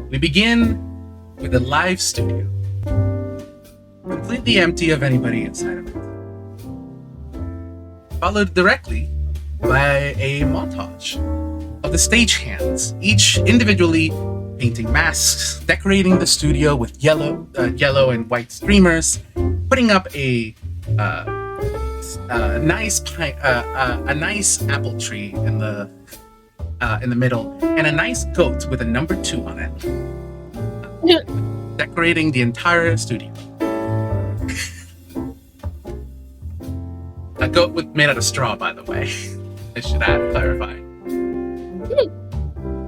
We begin with a live studio, completely empty of anybody inside of it, followed directly by a montage of the stagehands, each individually painting masks, decorating the studio with yellow and white streamers, putting up a nice apple tree in the middle, and a nice goat with a number 2 on it, decorating the entire studio. A goat made out of straw, by the way. I should clarify.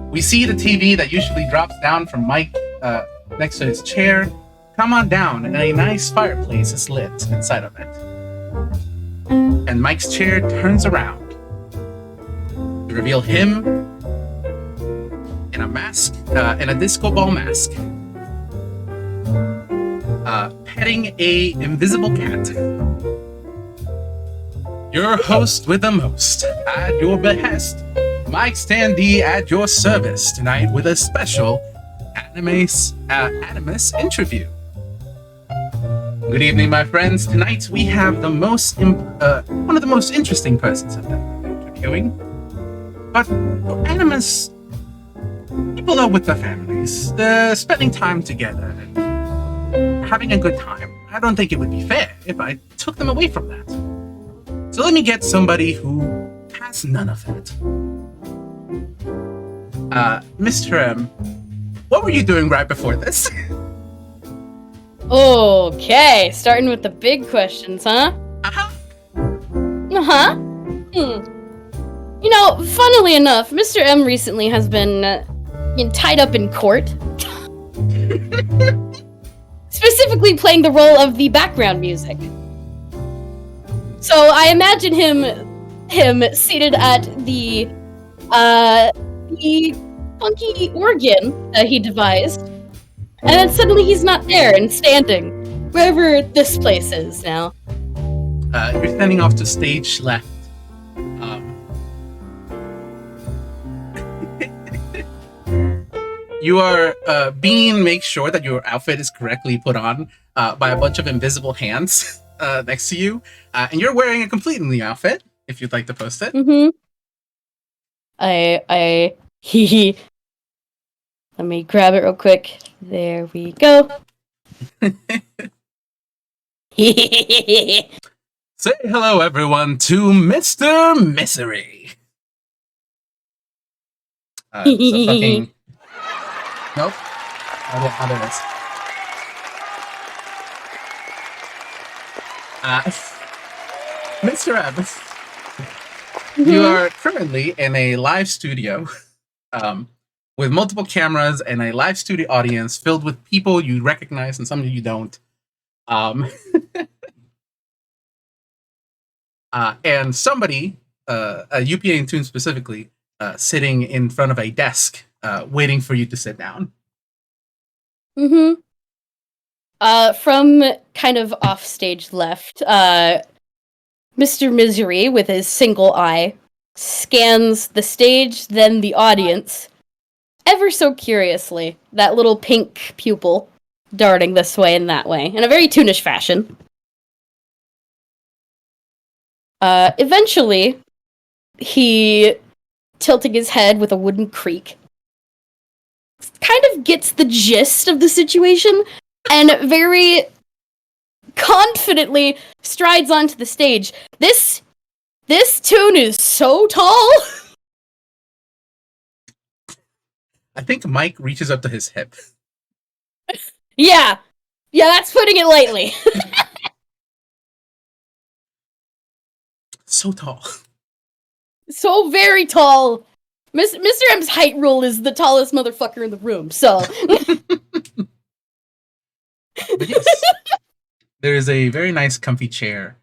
We see the TV that usually drops down from Mike next to his chair come on down, and a nice fireplace is lit inside of it. And Mike's chair turns around to reveal him in a mask, in a disco ball mask, petting a invisible cat. Your host with the most, at your behest, Mike Standee at your service tonight with a special Animas interview. Good evening, my friends. Tonight we have the one of the most interesting persons I've been interviewing. But for Animas, people are with their families. They're spending time together and having a good time. I don't think it would be fair if I took them away from that. So let me get somebody who has none of that. Mr. M, what were you doing right before this? Okay, starting with the big questions, huh? Uh-huh. Uh-huh. You know, funnily enough, Mr. M recently has been tied up in court. Specifically playing the role of the background music. So I imagine him seated at the funky organ that he devised, and then suddenly he's not there and standing wherever this place is now. You're standing off to stage left. You are make sure that your outfit is correctly put on by a bunch of invisible hands next to you, and you're wearing a completely new outfit. If you'd like to post it. Mm-hmm. Let me grab it real quick. There we go. Say hello, everyone, to Mr. Misery. It's a fucking... Nope. Oh, there it is. Mr. Evans, you are currently in a live studio with multiple cameras and a live studio audience filled with people you recognize and some of you don't. And somebody, a UPA in Tune specifically, sitting in front of a desk waiting for you to sit down. Mm-hmm. From kind of off-stage left, Mr. Misery, with his single eye, scans the stage, then the audience, ever so curiously, that little pink pupil darting this way and that way, in a very Toonish fashion. Eventually, he, tilting his head with a wooden creak, kind of gets the gist of the situation, and very confidently strides onto the stage. This tune is so tall. I think Mike reaches up to his hip. Yeah, that's putting it lightly. So tall. So very tall. Mr. M's height rule is the tallest motherfucker in the room, so... But yes, there is a very nice comfy chair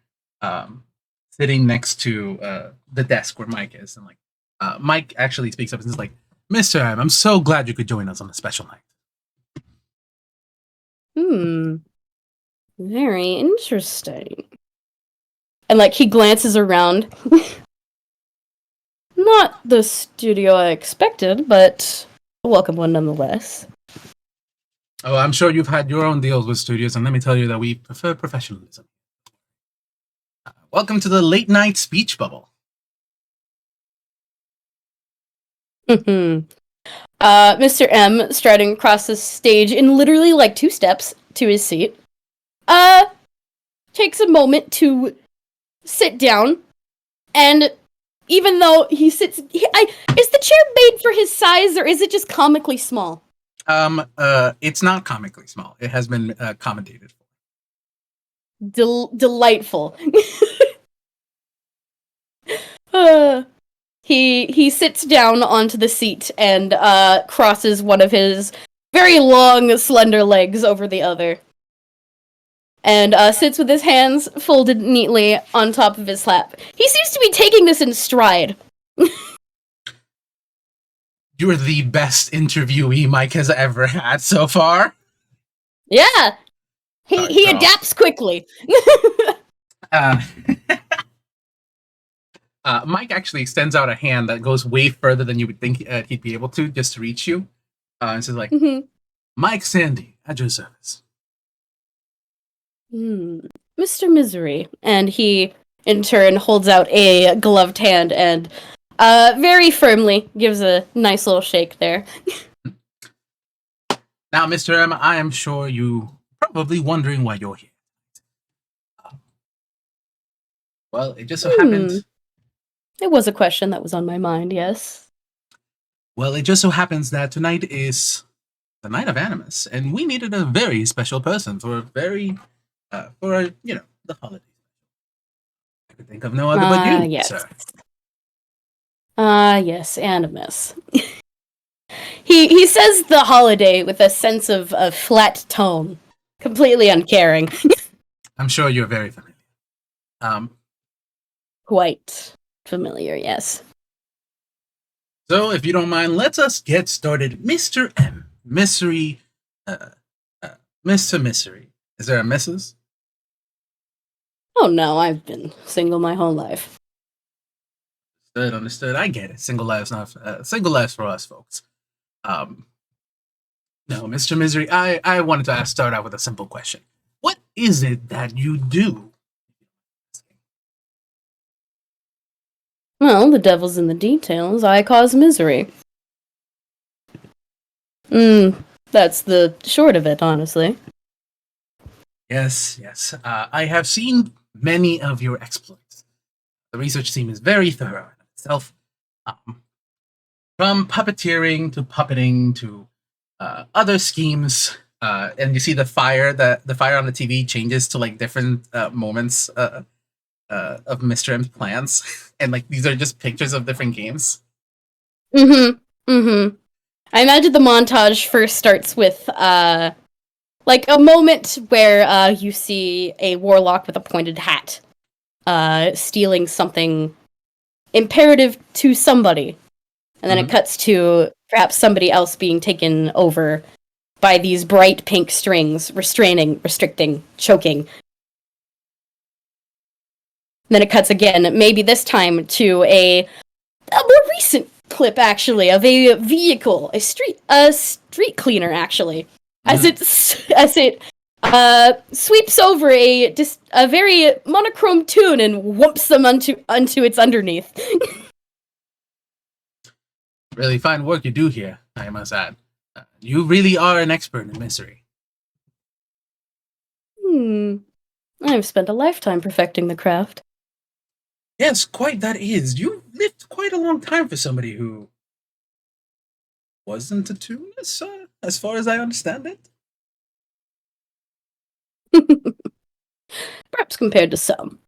sitting next to the desk where Mike is. And Mike actually speaks up and is like, Mr. M, I'm so glad you could join us on a special night. Very interesting. And he glances around. Not the studio I expected, but a welcome one nonetheless. Oh, I'm sure you've had your own deals with studios, and let me tell you that we prefer professionalism. Welcome to the late night speech bubble. Mr. M, striding across the stage in literally like 2 steps to his seat, takes a moment to sit down, and even though he sits, is the chair made for his size, or is it just comically small? It's not comically small. It has been accommodated for. Delightful. He sits down onto the seat and crosses one of his very long, slender legs over the other. And sits with his hands folded neatly on top of his lap. He seems to be taking this in stride. You're the best interviewee Mike has ever had so far. Yeah! He adapts quickly. Mike actually extends out a hand that goes way further than you would think he'd be able to, just to reach you. And says like, Mike Standee, at your service. Mr. Misery. And he, in turn, holds out a gloved hand and very firmly gives a nice little shake there. Now, Mr. M, I am sure you probably wondering why you're here. Well, it just so happened... It was a question that was on my mind, yes. Well, it just so happens that tonight is the night of Animas, and we needed a very special person for the holiday. I could think of no other but you, yes. sir. Yes, Animas. He says the holiday with a sense of a flat tone, completely uncaring. I'm sure you're very familiar. Quite familiar, yes. So, if you don't mind, let us get started. Mr. M. Misery. Mr. Misery. Is there a Mrs.? Oh no, I've been single my whole life. Understood. I get it. Single lives for us, folks. No, Mr. Misery, I wanted to start out with a simple question. What is it that you do? Well, the devil's in the details. I cause misery. That's the short of it, honestly. Yes. I have seen many of your exploits. The research team is very thorough in itself. From puppeteering to puppeting to other schemes, and you see the fire on the TV changes to like different moments of Mr. M's plans, and like these are just pictures of different games. I imagine the montage first starts with like a moment where you see a warlock with a pointed hat stealing something imperative to somebody. And then it cuts to perhaps somebody else being taken over by these bright pink strings, restraining, restricting, choking. And then it cuts again, maybe this time to a more recent clip, actually, of a vehicle, a street cleaner, actually, as it sweeps over a very monochrome tune and whoops them onto its underneath. Really fine work you do here, I must add. You really are an expert in misery. I've spent a lifetime perfecting the craft. Yes, quite that is. You lived quite a long time for somebody who wasn't a tunist, as far as I understand it. Perhaps compared to some.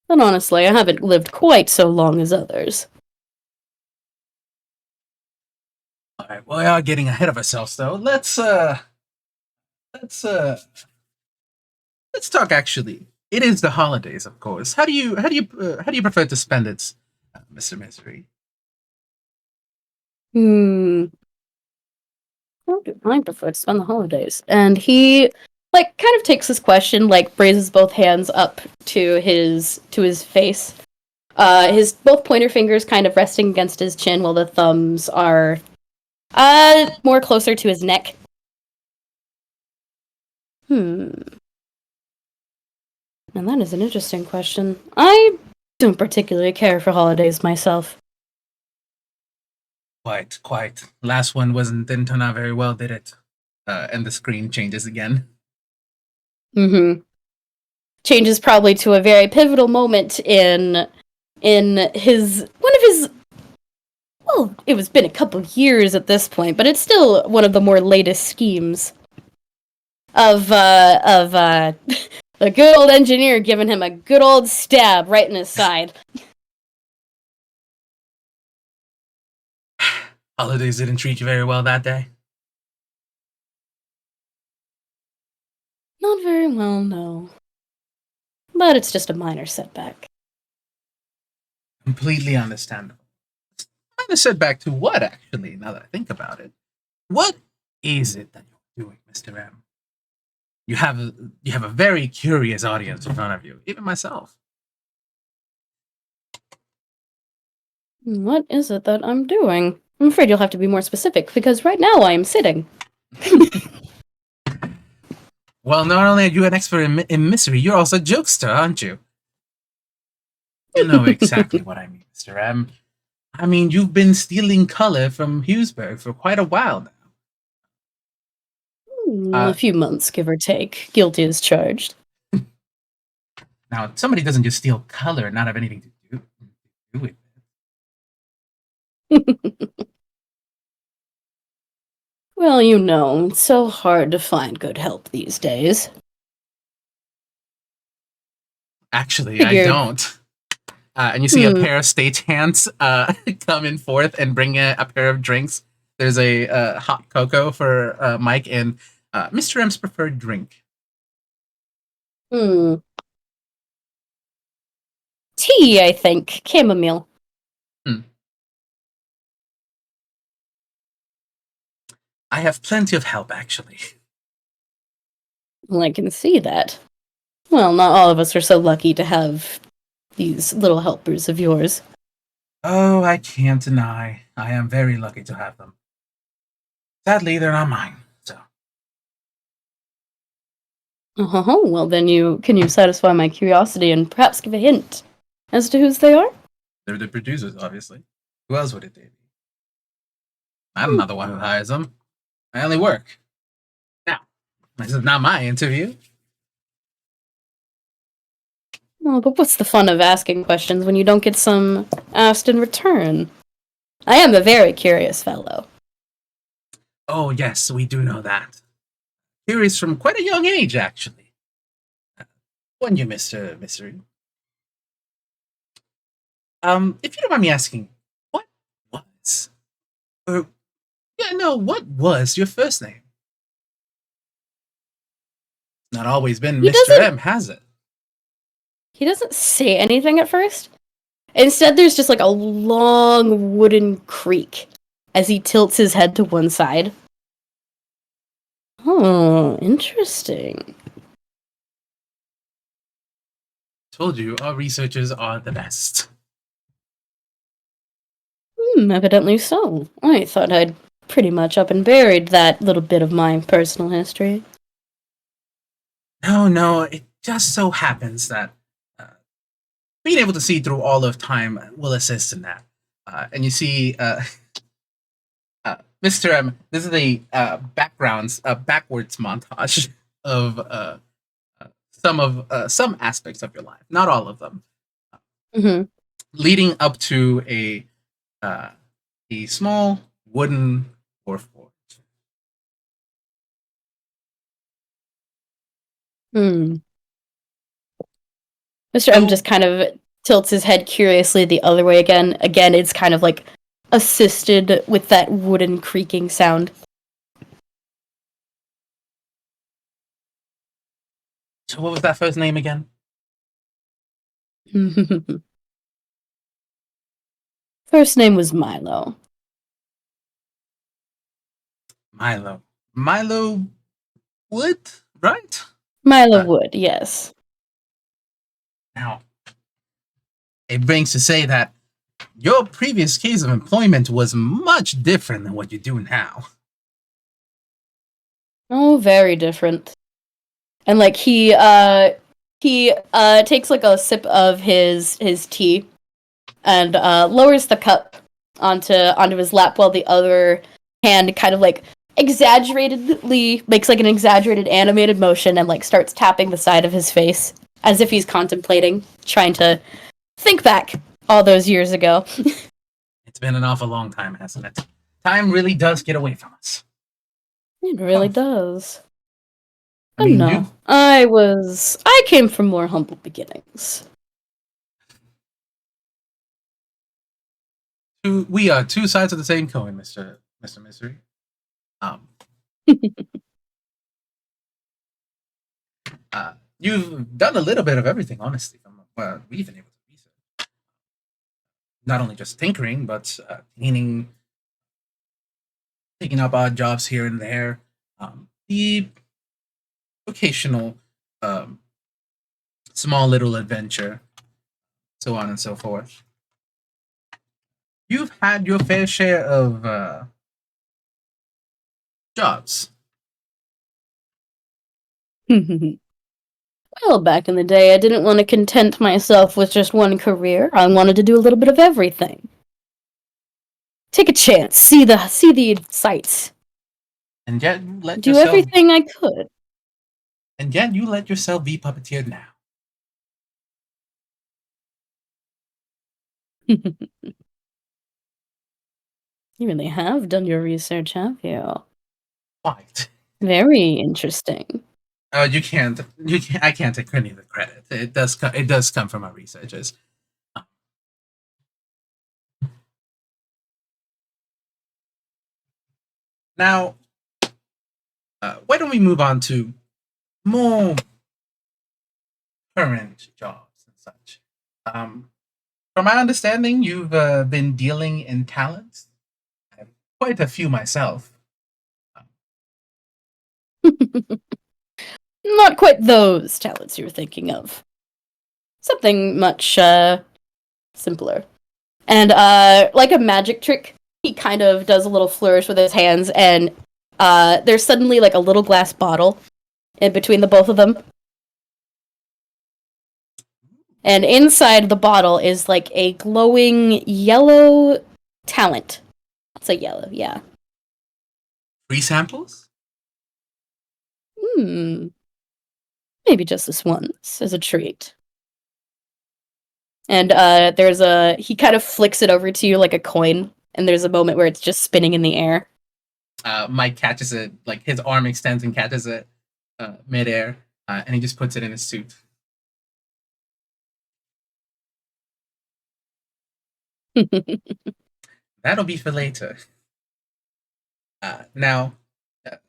But honestly, I haven't lived quite so long as others. Alright, well, we are getting ahead of ourselves, though. Let's talk, actually. It is the holidays, of course. How do you prefer to spend it, Mr. Misery? How do I prefer to spend the holidays? And he kind of takes this question, raises both hands up to his face. His both pointer fingers kind of resting against his chin while the thumbs are more closer to his neck. And that is an interesting question. I don't particularly care for holidays myself. Quite. Last one didn't turn out very well, did it? And the screen changes again. Changes probably to a very pivotal moment in his one of his. Well, it was been a couple years at this point, but it's still one of the more latest schemes of a good old engineer giving him a good old stab right in his side. Holidays didn't treat you very well that day. Not very well, no. But it's just a minor setback. Completely understandable. Minor setback to what, actually, now that I think about it? What is it that you're doing, Mr. M? You have a very curious audience in front of you, even myself. What is it that I'm doing? I'm afraid you'll have to be more specific, because right now I am sitting. Well, not only are you an expert in mystery, you're also a jokester, aren't you? You know exactly what I mean, Mr. M. I mean, you've been stealing color from Hughesburg for quite a while now. A few months, give or take. Guilty as charged. Now, somebody doesn't just steal color and not have anything to do with it. Well, you know, it's so hard to find good help these days. Actually, I don't. And you see a pair of stagehands coming forth and bring a pair of drinks. There's a hot cocoa for Mike and Mr. M's preferred drink. Tea, I think. Chamomile. I have plenty of help, actually. Well, I can see that. Well, not all of us are so lucky to have these little helpers of yours. Oh, I can't deny. I am very lucky to have them. Sadly, they're not mine, so. Oh, well then can you satisfy my curiosity and perhaps give a hint as to whose they are? They're the producers, obviously. Who else would it be? I'm not the one who hires them. I only work. Now, this is not my interview. Well, but what's the fun of asking questions when you don't get some asked in return? I am a very curious fellow. Oh, yes, we do know that. Curious from quite a young age, actually. When you, Mr. Mystery. If you don't mind me asking, what was your first name? Not always been Mr. M, has it? He doesn't say anything at first. Instead, there's just like a long wooden creak as he tilts his head to one side. Oh, interesting. Told you, our researchers are the best. Evidently so. I thought I'd pretty much up and buried that little bit of my personal history. No, it just so happens that being able to see through all of time will assist in that. And you see, Mr. M, this is a backwards montage of some aspects of your life, not all of them, leading up to a small wooden wharf board. Mr. M just kind of tilts his head curiously the other way again. Again, it's kind of like assisted with that wooden creaking sound. So what was that first name again? First name was Milo. Milo Wood, right? Milo Wood, yes. Now, it brings to say that your previous case of employment was much different than what you do now. Oh, very different. And like he takes like a sip of his tea and lowers the cup onto his lap while the other hand kind of like exaggeratedly makes like an exaggerated animated motion and like starts tapping the side of his face as if he's contemplating, trying to think back all those years ago. It's been an awful long time, hasn't it? Time really does get away from us. It really does. I mean, no, I came from more humble beginnings. We are two sides of the same coin, Mr. Misery. You've done a little bit of everything, honestly. From what we've been able to research. Not only just tinkering, but cleaning, picking up odd jobs here and there. The occasional small little adventure, so on and so forth. You've had your fair share of jobs. Well, back in the day, I didn't want to content myself with just one career. I wanted to do a little bit of everything. Take a chance, see the sights. And yet you do everything I could. And yet you let yourself be puppeteered now. You really have done your research, have you? Quite. Very interesting. Oh, you can't. I can't take any of the credit. It does come from our researchers. Now, why don't we move on to more current jobs and such? From my understanding, you've been dealing in talents. I have quite a few myself. Not quite those talents you're thinking of. Something much simpler. And like a magic trick, he kind of does a little flourish with his hands, and there's suddenly like a little glass bottle in between the both of them. And inside the bottle is like a glowing yellow talent. It's a yellow, yeah. Free samples? Maybe just this once, as a treat. And he kind of flicks it over to you like a coin, and there's a moment where it's just spinning in the air. Mike catches it, like his arm extends and catches it midair, and he just puts it in his suit. That'll be for later. Now, could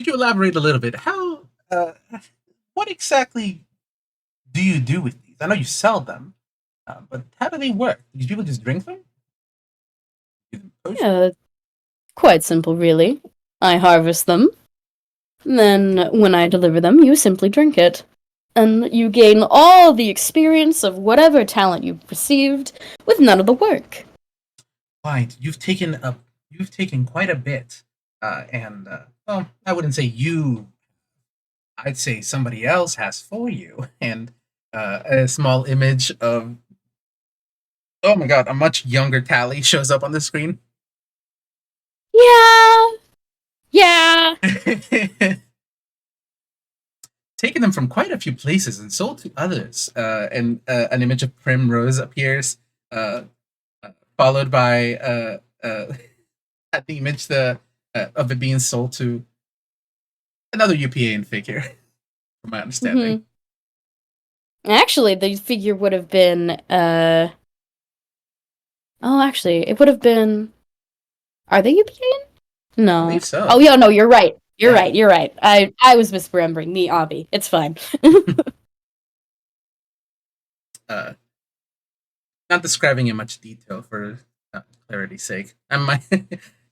you elaborate a little bit? How, what exactly do you do with these? I know you sell them, but how do they work? Do people just drink them? Yeah, quite simple, really. I harvest them. Then, when I deliver them, you simply drink it. And you gain all the experience of whatever talent you've received with none of the work. Right, you've taken quite a bit, and well, I wouldn't say you. I'd say somebody else has for you, and a small image of, oh my god, a much younger Tally shows up on the screen. Yeah. Taken them from quite a few places and sold to others. And an image of Primrose appears, followed by the image of it being sold to another UPAN figure, from my understanding. Actually, the figure would have been, it would have been, are they UPAN? No. I believe so. Oh, yeah, no, you're right. You're right. I was misremembering. Me, Avi. It's fine. Not describing in much detail for clarity's sake. I might,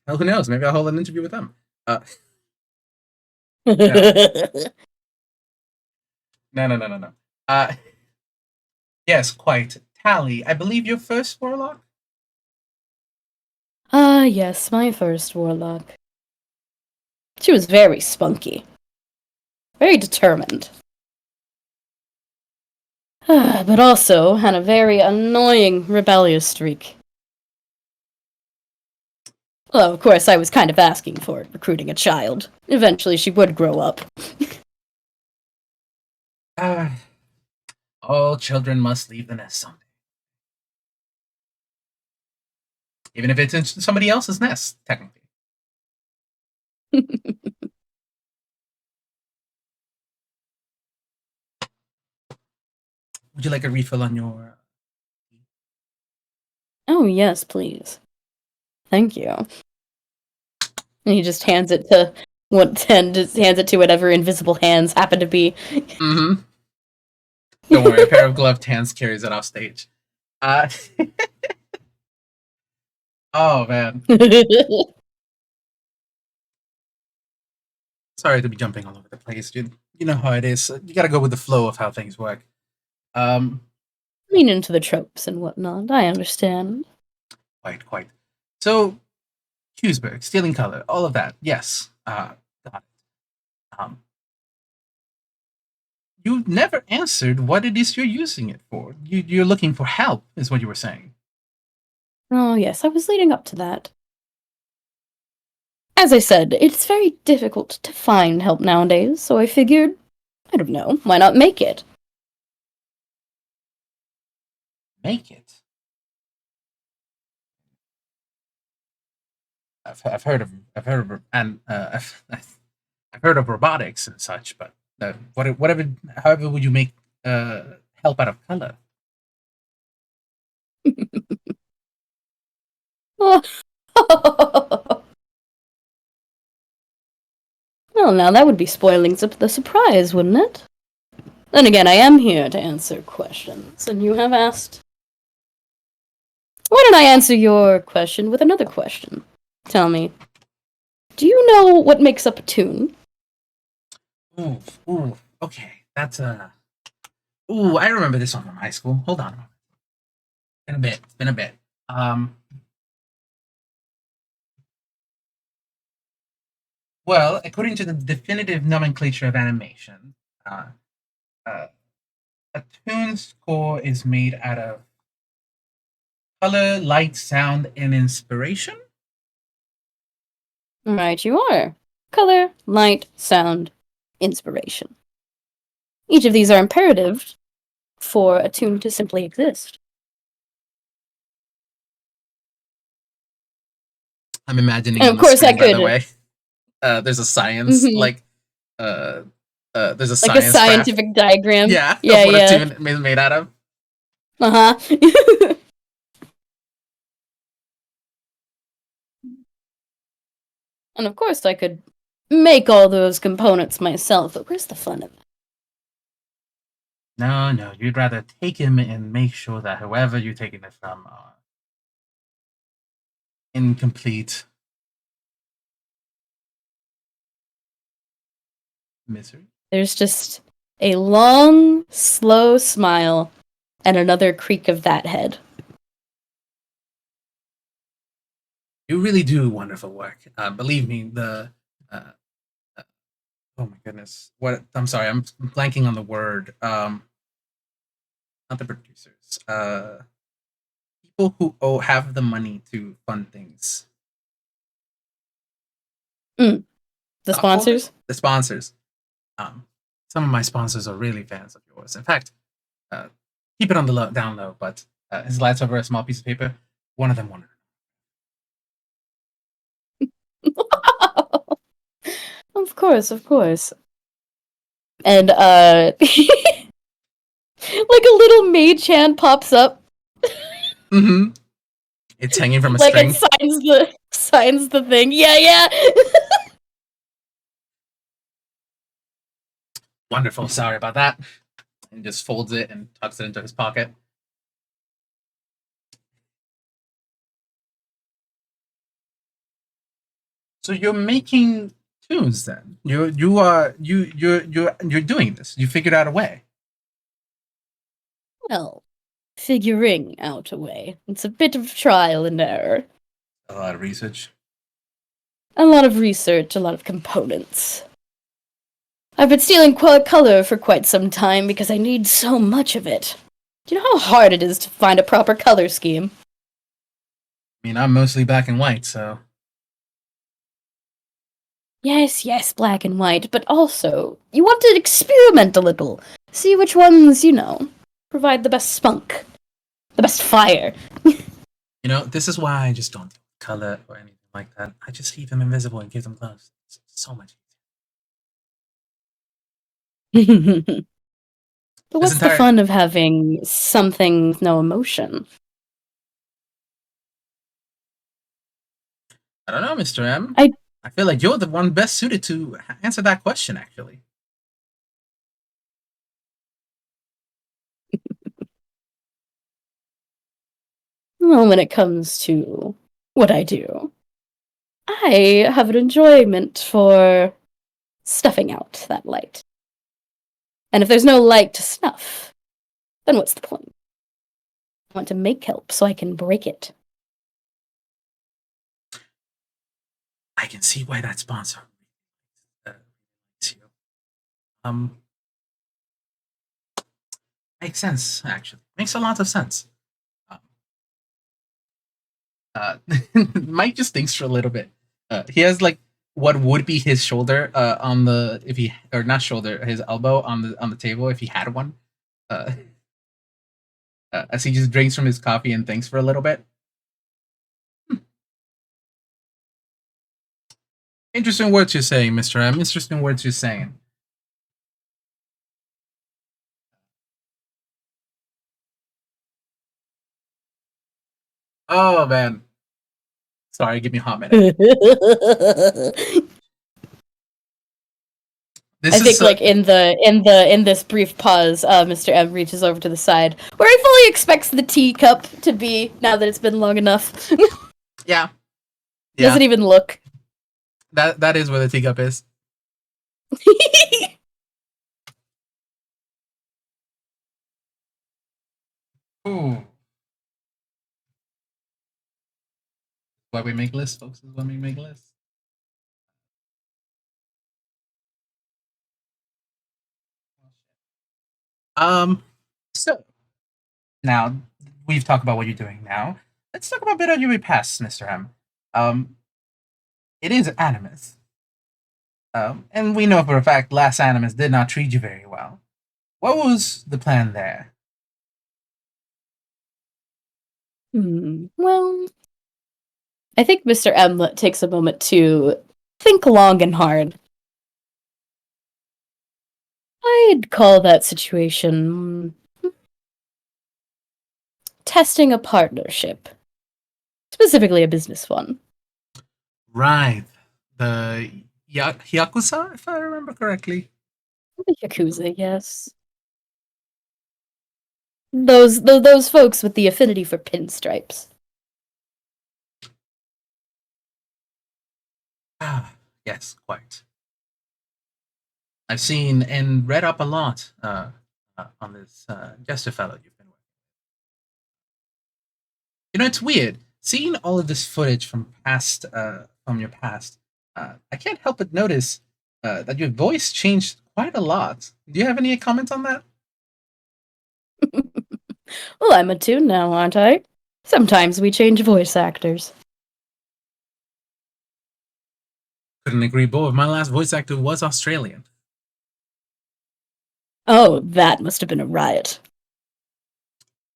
who knows? Maybe I'll hold an interview with them. No. Yes, quite. Tally, I believe your first warlock? Yes, my first warlock. She was very spunky. Very determined. But also had a very annoying, rebellious streak. Well, of course, I was kind of asking for it, recruiting a child. Eventually, she would grow up. All children must leave the nest someday. Even if it's in somebody else's nest, technically. Would you like a refill on your... Oh, yes, please. Thank you. And he just hands it to whatever invisible hands happen to be. Mm-hmm. Don't worry, a pair of gloved hands carries it off stage. Oh, man. Sorry to be jumping all over the place, dude. You know how it is. You gotta go with the flow of how things work. Lean into the tropes and whatnot. I understand. Quite. So, Hughesburg, stealing color, all of that. Yes. Got it. You never answered what it is you're using it for. You're looking for help, is what you were saying. Oh, yes, I was leading up to that. As I said, it's very difficult to find help nowadays, so I figured, I don't know, why not make it? Make it? I've heard of robotics and such, but however would you make help out of color? Well, now that would be spoiling the surprise, wouldn't it? Then again, I am here to answer questions, and you have asked. Why don't I answer your question with another question? Tell me, do you know what makes up a toon? Ooh, okay, that's Ooh, I remember this one from high school. Hold on. It's been a bit. Well, according to the definitive nomenclature of animation, a toon score is made out of color, light, sound, and inspiration. Right, you are. Color, light, sound, inspiration. Each of these are imperative for a toon to simply exist. I'm imagining. And of course, screen, I could. By the way, there's a science there's a like a scientific diagram. Yeah, yeah, of what a toon is made out of. And of course, I could make all those components myself, but where's the fun of it? No, you'd rather take him and make sure that whoever you're taking it from are incomplete misery. There's just a long, slow smile and another creak of that head. You really do wonderful work. Believe me, oh my goodness. What? I'm sorry, I'm blanking on the word. Not the producers. People who have the money to fund things. The sponsors? The sponsors. Some of my sponsors are really fans of yours. In fact, keep it on the down low, but his lights over a small piece of paper. One of them wanted. Of course. And, like a little mage hand pops up. Mm-hmm. It's hanging from a like string. It signs the thing. Yeah. Wonderful. Sorry about that. And just folds it and tucks it into his pocket. So you're making tunes then. You're doing this. You figured out a way. Well, figuring out a way. It's a bit of trial and error. A lot of research. A lot of research, a lot of components. I've been stealing color for quite some time because I need so much of it. Do you know how hard it is to find a proper color scheme? I mean, I'm mostly black and white, so... Yes, black and white, but also, you want to experiment a little. See which ones, provide the best spunk. The best fire. This is why I just don't color or anything like that. I just leave them invisible and give them gloves. It's so much But what's the entire- fun of having something with no emotion? I don't know, Mr. M. I feel like you're the one best suited to answer that question, actually. Well, when it comes to what I do, I have an enjoyment for snuffing out that light. And if there's no light to snuff, then what's the point? I want to make help so I can break it. I can see why that sponsor to you. Makes sense, actually. Makes a lot of sense. Mike just thinks for a little bit. He has like what would be his shoulder on the not shoulder, his elbow on the table if he had one. As he just drinks from his coffee and thinks for a little bit. Interesting words you're saying, Mr. M. Interesting words you're saying. Oh man. Sorry, give me a hot minute. I think like in this brief pause, Mr. M reaches over to the side where he fully expects the teacup to be now that it's been long enough. Yeah. Doesn't even look. That is where the teacup is. Ooh. Why we make lists, folks, is why we make lists. So now we've talked about what you're doing now. Let's talk about a bit of your past, Mr. M. It is Animas. And we know for a fact last Animas did not treat you very well. What was the plan there? Well, I think Mr. M takes a moment to think long and hard. I'd call that situation testing a partnership, specifically a business one. Right. The Yakuza, if I remember correctly. The Yakuza, yes. Those folks with the affinity for pinstripes. Ah, yes, quite. I've seen and read up a lot on this Jester fellow you've been with. It's weird seeing all of this footage from your past. I can't help but notice that your voice changed quite a lot. Do you have any comment on that? Well, I'm a toon now, aren't I? Sometimes we change voice actors. Couldn't agree more. My last voice actor was Australian. Oh, that must have been a riot.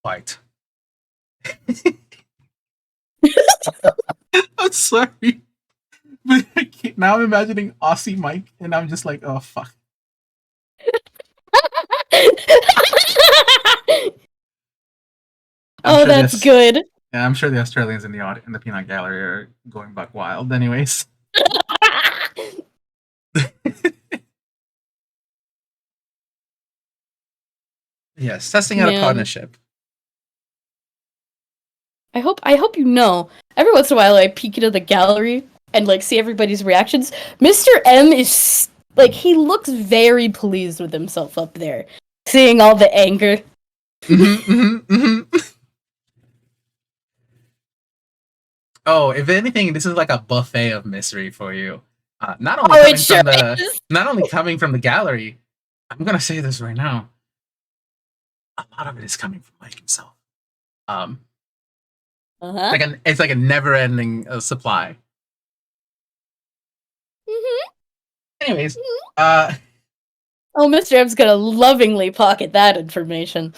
Quite. I'm sorry. But now I'm imagining Aussie Mike, and I'm just like, oh, fuck. Oh, that's good. Yeah, I'm sure the Australians in the peanut gallery are going buck wild. Anyways. Yes, testing out a partnership. I hope every once in a while I peek into the gallery and like see everybody's reactions. Mr. M is like, he looks very pleased with himself up there, seeing all the anger. Oh, if anything, this is like a buffet of misery for you. Not only Oh, coming it sure from the is. not only coming from the gallery. I'm gonna say this right now. A lot of it is coming from Mike himself. Um, Uh-huh. it's like a never-ending supply. Mm-hmm. Anyways, uh, Oh, Mr. M's gonna lovingly pocket that information.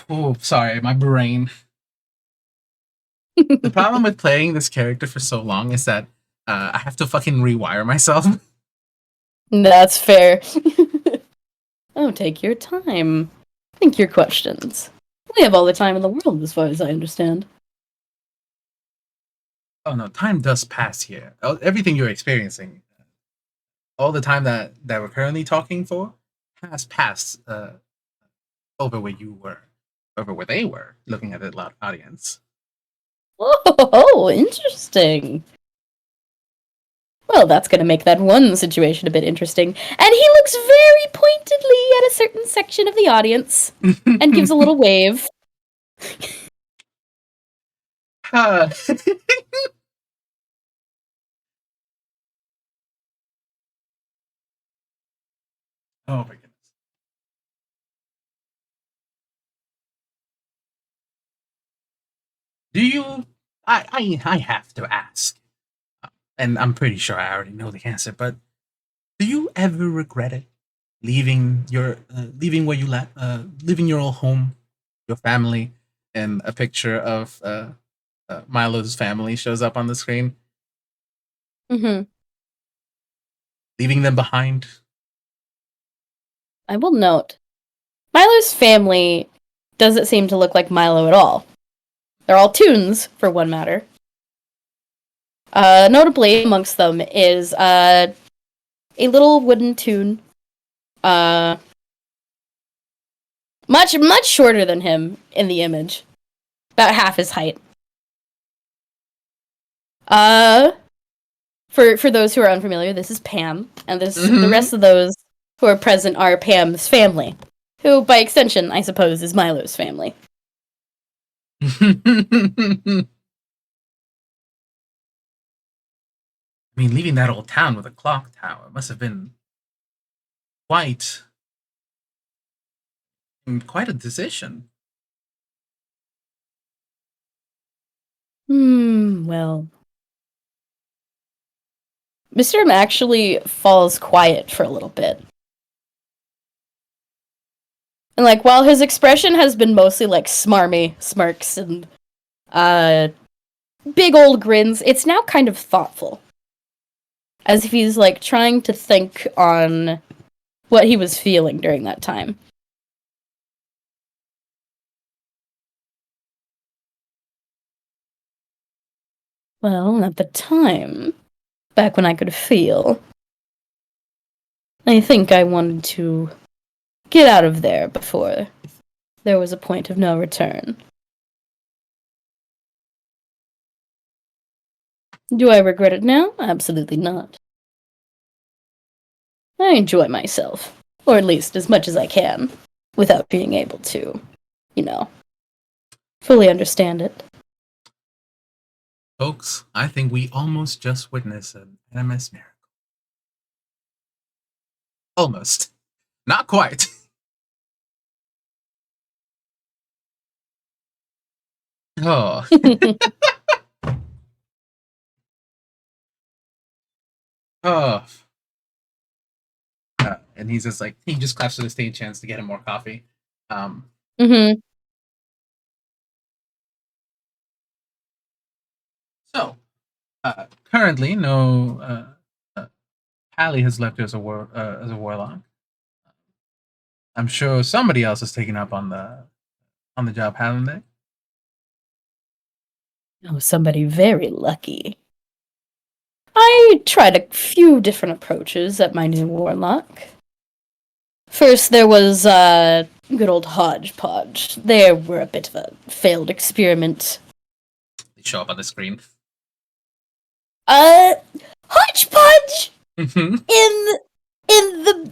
oh, sorry, my brain. The problem with playing this character for so long is that I have to fucking rewire myself. That's fair. Oh, take your time. Think your questions. We have all the time in the world, as far as I understand. Oh no, time does pass here. Everything you're experiencing, all the time that we're currently talking for, has passed over where you were, over where they were, looking at the audience. Oh, interesting. Well, that's going to make that one situation a bit interesting. And he looks very pointedly at a certain section of the audience and gives a little wave. Uh, oh my goodness. Do you? I have to ask, and I'm pretty sure I already know the answer. But do you ever regret it, leaving leaving where you leaving your old home, your family, and a picture of Milo's family shows up on the screen, Mm-hmm. leaving them behind? I will note, Milo's family doesn't seem to look like Milo at all. They're all Toons, for one matter. Notably amongst them is a little wooden Toon. Much shorter than him in the image. About half his height. For those who are unfamiliar, this is Pam, and the rest of those who are present are Pam's family, who, by extension, I suppose, is Milo's family. I mean, leaving that old town with a clock tower must have been quite quite a decision. Well, Mr. M actually falls quiet for a little bit. And, like, while his expression has been mostly, like, smarmy smirks and, big old grins, it's now kind of thoughtful. As if he's, like, trying to think on what he was feeling during that time. Well, at the time, back when I could feel, I think I wanted to get out of there before there was a point of no return. Do I regret it now? Absolutely not. I enjoy myself, or at least as much as I can, without being able to, fully understand it. Folks, I think we almost just witnessed an Animas miracle. Almost. Not quite. Oh. Oh. And he's just like, he just claps to the stage hands to get him more coffee. Mm-hmm. So, currently, no Hallie has left as a warlock. I'm sure somebody else is taking up on the job, haven't they? Oh, somebody very lucky. I tried a few different approaches at my new warlock. First, there was, good old Hodgepodge. They were a bit of a failed experiment. They show up on the screen. Hodgepodge! Mm-hmm. In the...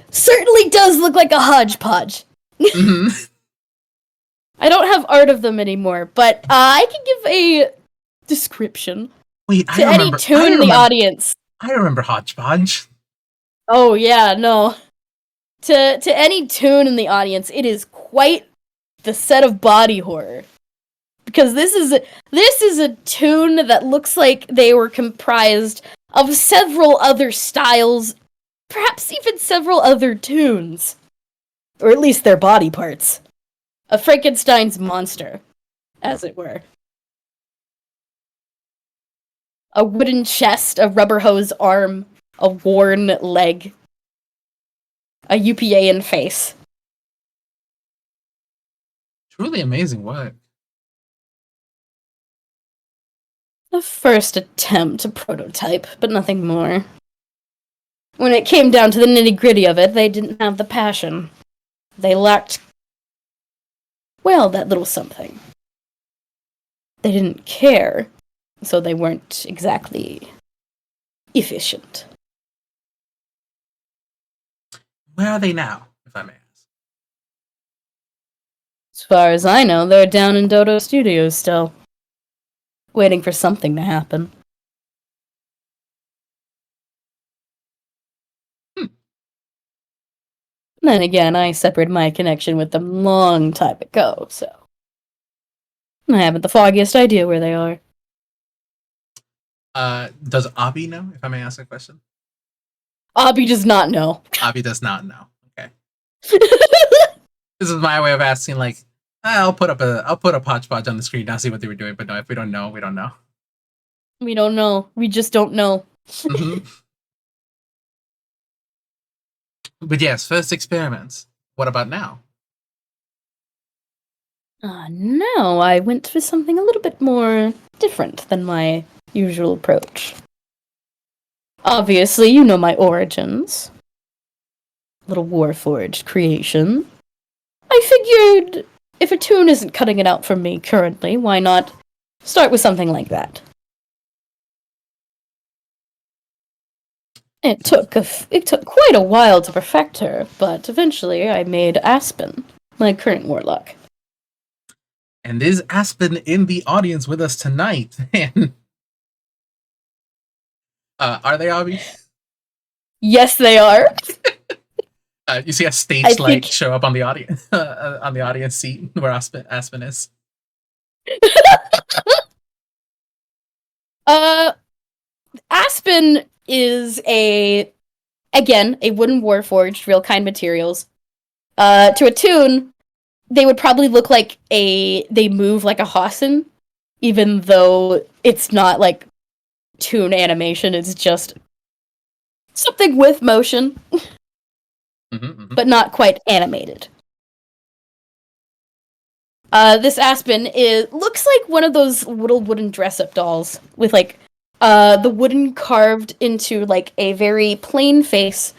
certainly does look like a hodgepodge. Mm-hmm. I don't have art of them anymore, but I can give a description Wait, to any toon in the audience. I remember Hodgepodge. Oh yeah, no. To any toon in the audience, it is quite the set of body horror. Because this is a toon that looks like they were comprised of several other styles, perhaps even several other toons. Or at least their body parts. A Frankenstein's monster, as it were. A wooden chest, a rubber hose arm, a worn leg, a UPA face. Truly amazing work. The first attempt to prototype, but nothing more. When it came down to the nitty-gritty of it, they didn't have the passion. They lacked, well, that little something. They didn't care, so they weren't exactly efficient. Where are they now, if I may ask? As far as I know, they're down in Dodo Studios still. Waiting for something to happen. Then again, I separated my connection with them long time ago, so I haven't the foggiest idea where they are. Does Abby know, if I may ask a question? Abby does not know. Abby does not know. Okay. This is my way of asking, like, I'll put up a Hodgepodge on the screen now, see what they were doing, but no, if we don't know, we don't know. We don't know. We just don't know. Mm-hmm. But yes, first experiments. What about now? No, I went for something a little bit more different than my usual approach. Obviously, you know my origins. Little Warforged creation. I figured if a toon isn't cutting it out for me currently, why not start with something like that? It took quite a while to perfect her, but eventually I made Aspen, my current warlock. And is Aspen in the audience with us tonight? And are they, Abby? Yes, they are. You see a stage light show up on the audience seat where Aspen is. Aspen is a wooden warforged, real kind materials. To a toon, they would probably look like they move like a Hossen, even though it's not like toon animation, it's just something with motion, but not quite animated. This Aspen looks like one of those little wooden dress-up dolls with like the wooden carved into like a very plain face,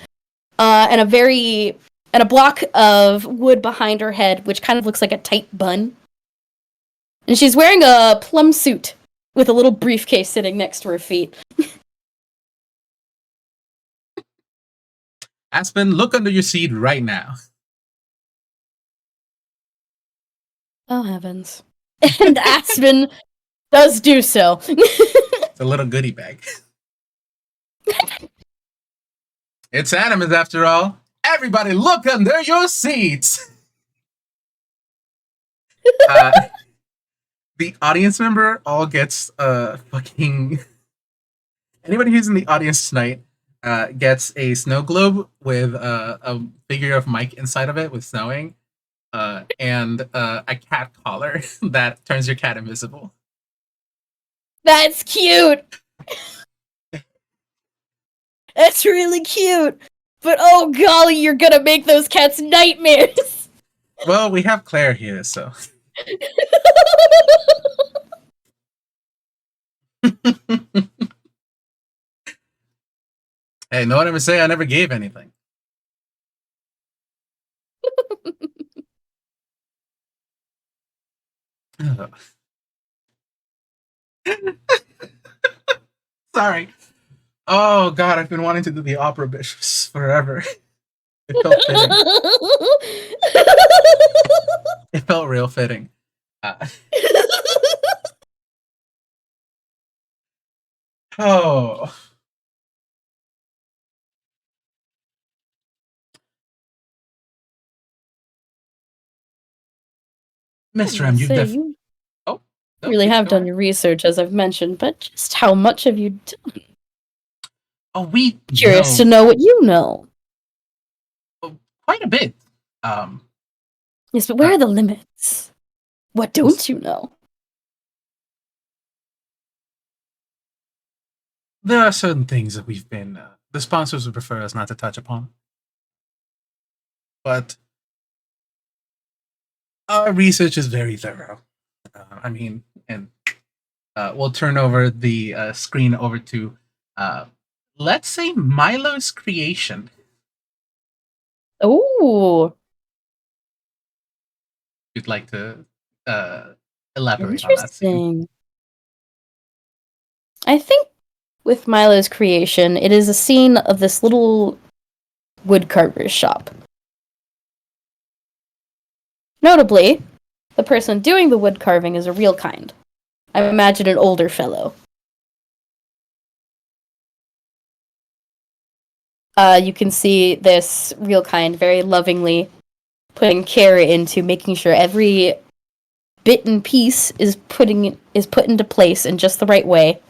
and a block of wood behind her head, which kind of looks like a tight bun. And she's wearing a plum suit with a little briefcase sitting next to her feet. Aspen, look under your seat right now. Oh heavens. And Aspen does do so. It's a little goodie bag. It's Animas after all. Everybody look under your seats! The audience member all gets fucking... Anybody who's in the audience tonight gets a snow globe with a figure of Mike inside of it with snowing, and a cat collar that turns your cat invisible. That's cute! That's really cute! But oh golly, you're gonna make those cats nightmares! Well, we have Claire here, so... Hey, know what I'm gonna say? I never gave anything. Sorry. Oh god, I've been wanting to do the opera bishops forever. It felt fitting. It felt real real fitting. Oh. Mr. M, you Oh, no, really please have go done ahead. your research, as I've mentioned, but just how much have you done? Oh, we Curious to know know what you know. quite a bit. Yes, but where Uh, are the limits? What don't you know? there are certain things that we've been, the sponsors would prefer us not to touch upon. But our research is very thorough. And we'll turn over the screen over to, let's say, Milo's creation. Oh, You'd like to elaborate on that scene? interesting. I think with Milo's creation, it is a scene of this little woodcarver's shop. Notably, the person doing the wood carving is a real kind. I imagine an older fellow. You can see this real kind very lovingly putting care into making sure every bit and piece is put into place in just the right way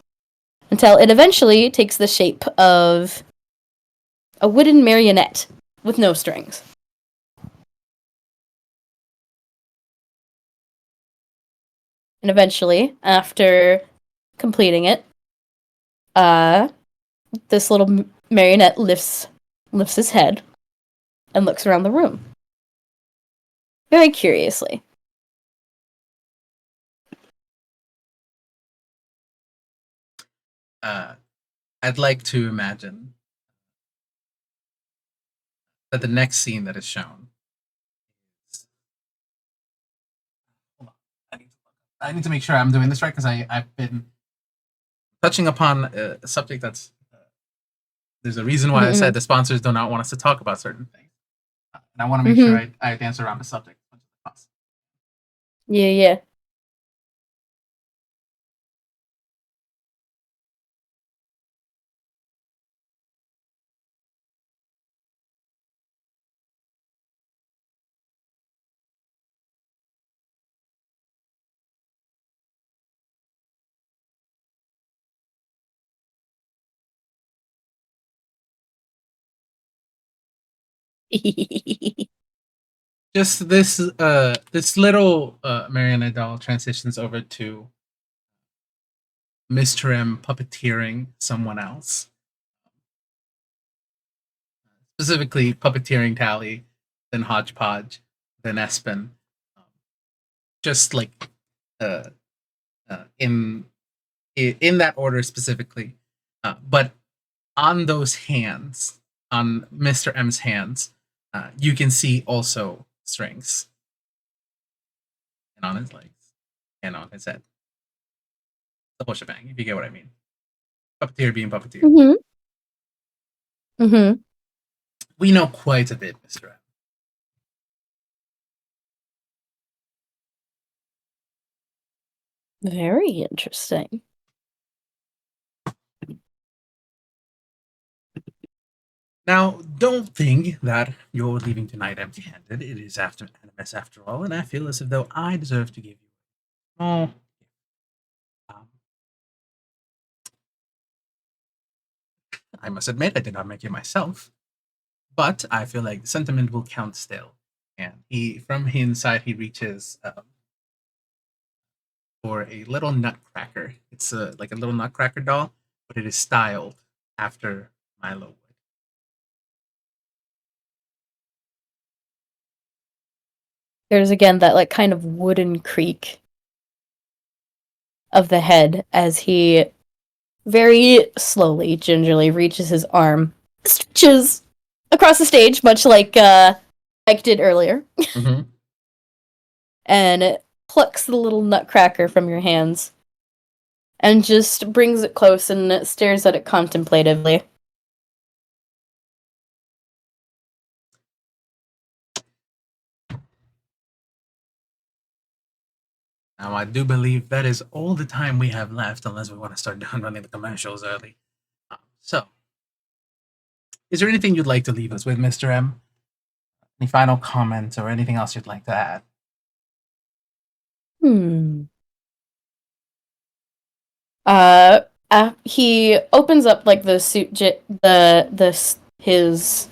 until it eventually takes the shape of a wooden marionette with no strings. And eventually, after completing it, this little marionette lifts his head and looks around the room very curiously. I'd like to imagine that the next scene that is shown. Hold on. I need to make sure I'm doing this right because I've been touching upon a subject that's. There's a reason why I said the sponsors do not want us to talk about certain things. And I want to make sure I dance around the subject as much as possible. Yeah. Just this little marionette doll transitions over to Mr. M puppeteering someone else, specifically puppeteering Tally, then Hodgepodge, then Espen, just like uh, in that order specifically. But on those hands, on Mr. M's hands, you can see also strings, and on his legs, and on his head. Double shebang, if you get what I mean. Puppeteer being puppeteer. We know quite a bit, Mr. M. Very interesting. Now, don't think that you're leaving tonight empty-handed. It is after Animas after all, and I feel as though I deserve to give you. Oh, um, I must admit I did not make it myself, but I feel like the sentiment will count still. And from inside, he reaches for a little nutcracker. It's like a little nutcracker doll, but it is styled after Milo would. There's again that like kind of wooden creak of the head as he very slowly, gingerly reaches his arm, stretches across the stage, much like Mike did earlier, and plucks the little nutcracker from your hands and just brings it close and stares at it contemplatively. Now, I do believe that is all the time we have left, unless we want to start running the commercials early. So, is there anything you'd like to leave us with, Mr. M? Any final comments or anything else you'd like to add? He opens up like the his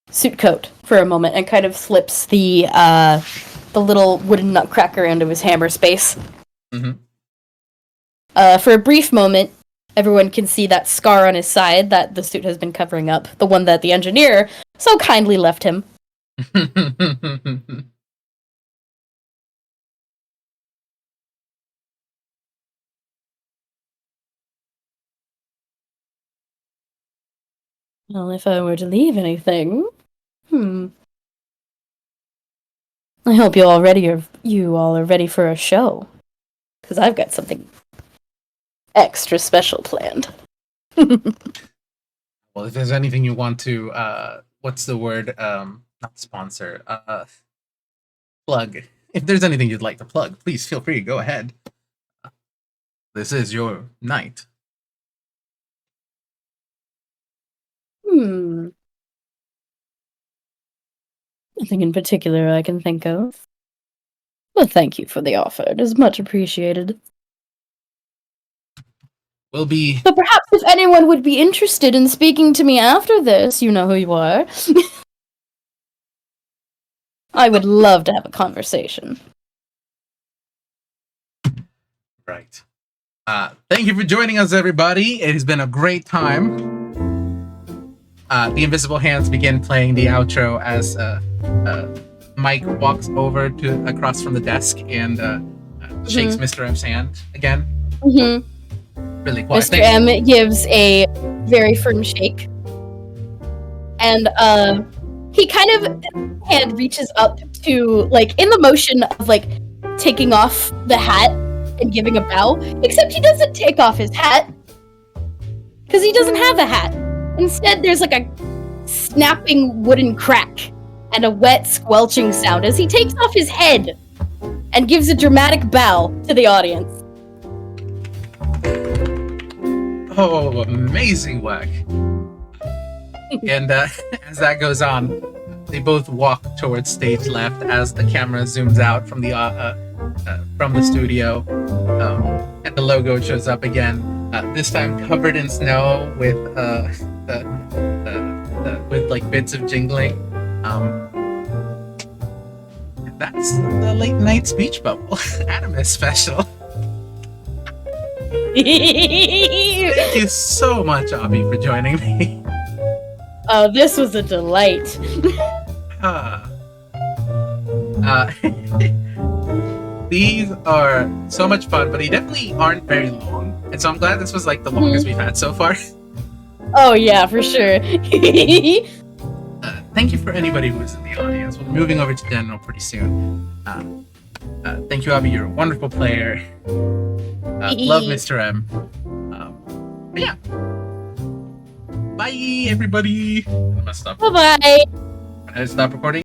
suit coat for a moment and kind of slips the little wooden nutcracker into his hammer space. Mm-hmm. For a brief moment, everyone can see that scar on his side that the suit has been covering up, the one that the engineer so kindly left him. Well, if I were to leave anything, I hope you all are ready for a show, because I've got something extra special planned. Well, if there's anything you want to, what's the word? Not sponsor, plug. If there's anything you'd like to plug, please feel free. Go ahead. This is your night. Nothing in particular I can think of. Well, thank you for the offer. It is much appreciated. We'll be... But perhaps if anyone would be interested in speaking to me after this, you know who you are. I would love to have a conversation. Right. Thank you for joining us, everybody. It has been a great time. The invisible hands begin playing the outro as Mike walks over to across from the desk and shakes Mr. M's hand again. Really quiet. Mr. M gives a very firm shake. And he kind of hand reaches up to, like, in the motion of, like, taking off the hat and giving a bow, except he doesn't take off his hat because he doesn't have a hat. Instead, there's like a snapping wooden crack and a wet squelching sound as he takes off his head and gives a dramatic bow to the audience. Oh, amazing work. And as that goes on, they both walk towards stage left as the camera zooms out from the studio, and the logo shows up again. This time covered in snow with like bits of jingling. That's the Latenight Speechbubble Animas special. Thank you so much, Abby, for joining me. Oh, this was a delight. These are so much fun, but they definitely aren't very long. And so I'm glad this was like the longest we've had so far. Oh yeah, for sure. Thank you for anybody who's in the audience. We'll be moving over to Daniel pretty soon. Thank you, Abby. You're a wonderful player. Love Mr. M. But yeah. Bye, everybody. I'm gonna stop. Bye-bye. Stop recording.